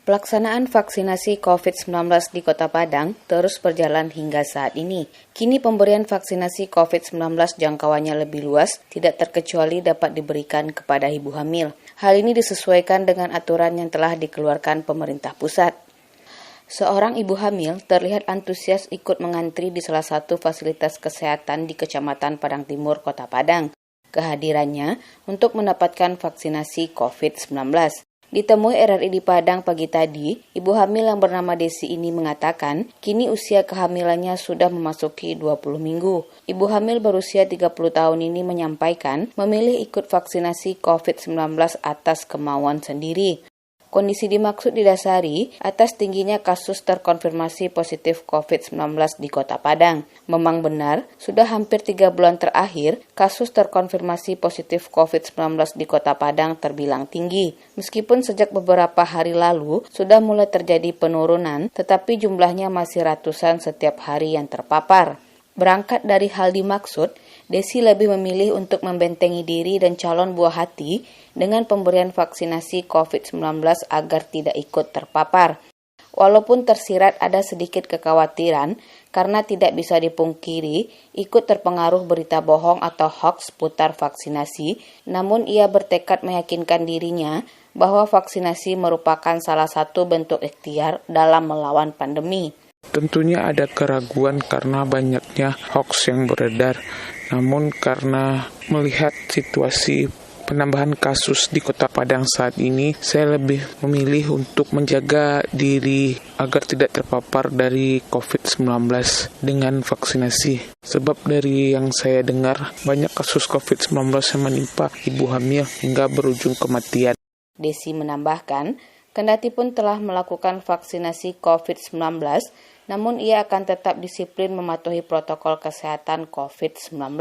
Pelaksanaan vaksinasi COVID-19 di Kota Padang terus berjalan hingga saat ini. Kini pemberian vaksinasi COVID-19 jangkauannya lebih luas, tidak terkecuali dapat diberikan kepada ibu hamil. Hal ini disesuaikan dengan aturan yang telah dikeluarkan pemerintah pusat. Seorang ibu hamil terlihat antusias ikut mengantri di salah satu fasilitas kesehatan di Kecamatan Padang Timur, Kota Padang. Kehadirannya untuk mendapatkan vaksinasi COVID-19. Ditemui RRI di Padang pagi tadi, ibu hamil yang bernama Desi ini mengatakan kini usia kehamilannya sudah memasuki 20 minggu. Ibu hamil berusia 30 tahun ini menyampaikan memilih ikut vaksinasi COVID-19 atas kemauan sendiri. Kondisi dimaksud didasari atas tingginya kasus terkonfirmasi positif COVID-19 di Kota Padang. Memang benar, sudah hampir 3 bulan terakhir, kasus terkonfirmasi positif COVID-19 di Kota Padang terbilang tinggi. Meskipun sejak beberapa hari lalu sudah mulai terjadi penurunan, tetapi jumlahnya masih ratusan setiap hari yang terpapar. Berangkat dari hal dimaksud, Desi lebih memilih untuk membentengi diri dan calon buah hati dengan pemberian vaksinasi COVID-19 agar tidak ikut terpapar. Walaupun tersirat ada sedikit kekhawatiran karena tidak bisa dipungkiri ikut terpengaruh berita bohong atau hoax putar vaksinasi, namun ia bertekad meyakinkan dirinya bahwa vaksinasi merupakan salah satu bentuk ikhtiar dalam melawan pandemi. Tentunya ada keraguan karena banyaknya hoax yang beredar. Namun karena melihat situasi penambahan kasus di Kota Padang saat ini, saya lebih memilih untuk menjaga diri agar tidak terpapar dari COVID-19 dengan vaksinasi. Sebab dari yang saya dengar, banyak kasus COVID-19 yang menimpa ibu hamil hingga berujung kematian. Desi menambahkan, kendati pun telah melakukan vaksinasi COVID-19, namun ia akan tetap disiplin mematuhi protokol kesehatan COVID-19.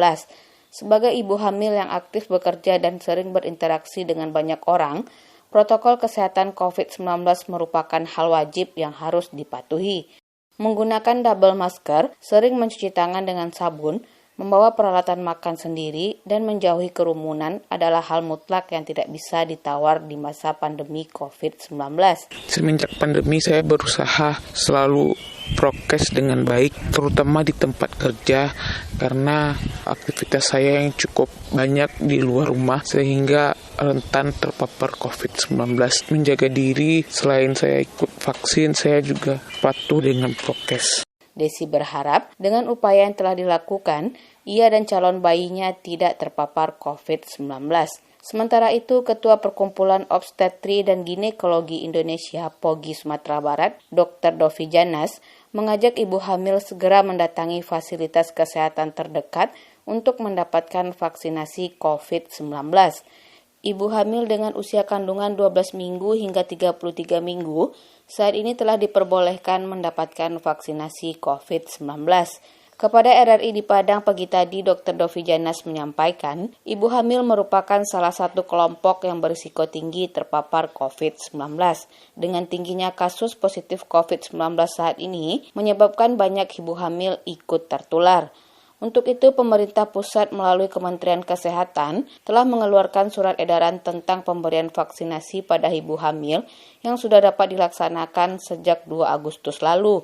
Sebagai ibu hamil yang aktif bekerja dan sering berinteraksi dengan banyak orang, protokol kesehatan COVID-19 merupakan hal wajib yang harus dipatuhi. Menggunakan double masker, sering mencuci tangan dengan sabun, membawa peralatan makan sendiri, dan menjauhi kerumunan adalah hal mutlak yang tidak bisa ditawar di masa pandemi COVID-19. Semenjak pandemi, saya berusaha selalu prokes dengan baik, terutama di tempat kerja, karena aktivitas saya yang cukup banyak di luar rumah, sehingga rentan terpapar COVID-19. Menjaga diri, selain saya ikut vaksin, saya juga patuh dengan prokes. Desi berharap dengan upaya yang telah dilakukan, ia dan calon bayinya tidak terpapar COVID-19. Sementara itu, Ketua Perkumpulan Obstetri dan Ginekologi Indonesia POGI Sumatera Barat, Dr. Dovi Janas, mengajak ibu hamil segera mendatangi fasilitas kesehatan terdekat untuk mendapatkan vaksinasi COVID-19. Ibu hamil dengan usia kandungan 12 minggu hingga 33 minggu saat ini telah diperbolehkan mendapatkan vaksinasi COVID-19. Kepada RRI di Padang pagi tadi, Dr. Dovi Janas menyampaikan, ibu hamil merupakan salah satu kelompok yang berisiko tinggi terpapar COVID-19. Dengan tingginya kasus positif COVID-19 saat ini, menyebabkan banyak ibu hamil ikut tertular. Untuk itu, pemerintah pusat melalui Kementerian Kesehatan telah mengeluarkan surat edaran tentang pemberian vaksinasi pada ibu hamil yang sudah dapat dilaksanakan sejak 2 Agustus lalu.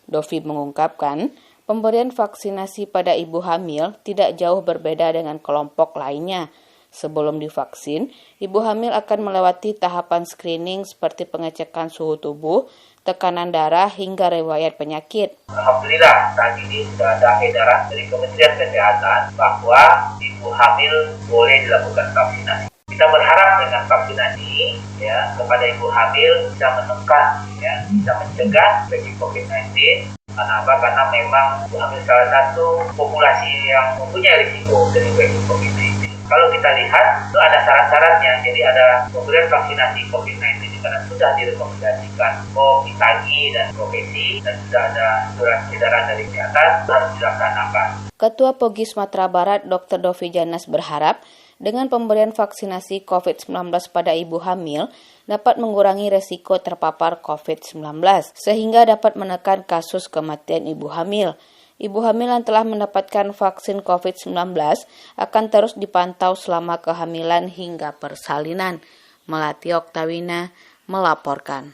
Dovi mengungkapkan, pemberian vaksinasi pada ibu hamil tidak jauh berbeda dengan kelompok lainnya. Sebelum divaksin, ibu hamil akan melewati tahapan screening seperti pengecekan suhu tubuh, tekanan darah, hingga riwayat penyakit. Alhamdulillah, saat ini sudah ada edaran dari Kementerian Kesehatan bahwa ibu hamil boleh dilakukan vaksinasi. Kita berharap dengan vaksinasi kepada ibu hamil bisa menekan, bisa mencegah risiko COVID-19. Kenapa? Karena memang ibu hamil salah satu populasi yang mempunyai risiko dari COVID-19. Kalau kita lihat, itu ada syarat-syaratnya. Jadi ada pemberian vaksinasi COVID-19 karena sudah direkomendasikan POGI dan profesi dan sudah ada surat edaran dari kesehatan harus dilaksanakan. Ketua POGI Sumatera Barat Dr. Dovi Janas berharap dengan pemberian vaksinasi COVID-19 pada ibu hamil dapat mengurangi resiko terpapar COVID-19 sehingga dapat menekan kasus kematian ibu hamil. Ibu hamil yang telah mendapatkan vaksin COVID-19 akan terus dipantau selama kehamilan hingga persalinan. Melati Oktawina melaporkan.